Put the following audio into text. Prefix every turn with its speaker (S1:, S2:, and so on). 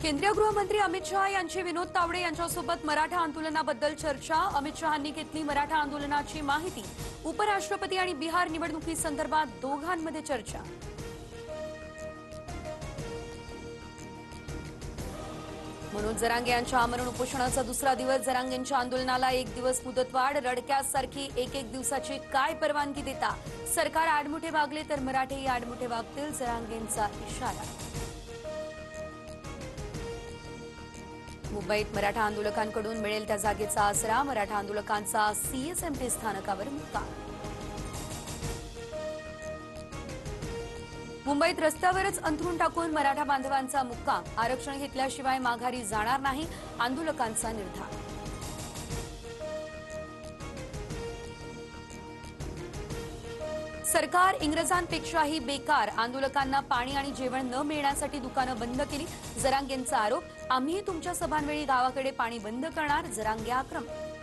S1: केंद्रीय गृहमंत्री अमित शहा यांची विनोद तावडे यांच्यासोबत मराठा आंदोलनाबद्दल चर्चा। अमित शहांनी घेतली मराठा आंदोलनाची माहिती। उपराष्ट्रपती आणि बिहार निवडणुकीसंदर्भात दोघांमध्ये चर्चा। मनोज जरांगे यांच्या आमरण उपोषणाचा दुसरा दिवस। जरांगेंच्या आंदोलनाला एक दिवस मुदतवाढ। रडक्यासारखी एक दिवसाची काय परवानगी देता? सरकार आडमुठे वागले तर मराठेही आडमुठे वागतील, जरांगेंचा इशारा। मुंबईत मराठा आंदोलकांकडून मिळेल त्या जागेचा आसरा। मराठा आंदोलकांचा सीएसएमटी स्थानकावर मुक्काम। मुंबईत रस्त्यावरच अंथरूण टाकून मराठा बांधवांचा मुक्काम। आरक्षण घेतल्याशिवाय माघारी जाणार नाही, आंदोलकांचा निर्धार। सरकार इंग्रजांपेक्षाही बेकार। आंदोलकांना पाणी आणि जेवण न मिळण्यासाठी दुकानं बंद केली। जरांगेंचा आरोप, आम्ही तुमच्या सभांवेळी गावाकडे पाणी बंद करणार। जरांगे आक्रमक।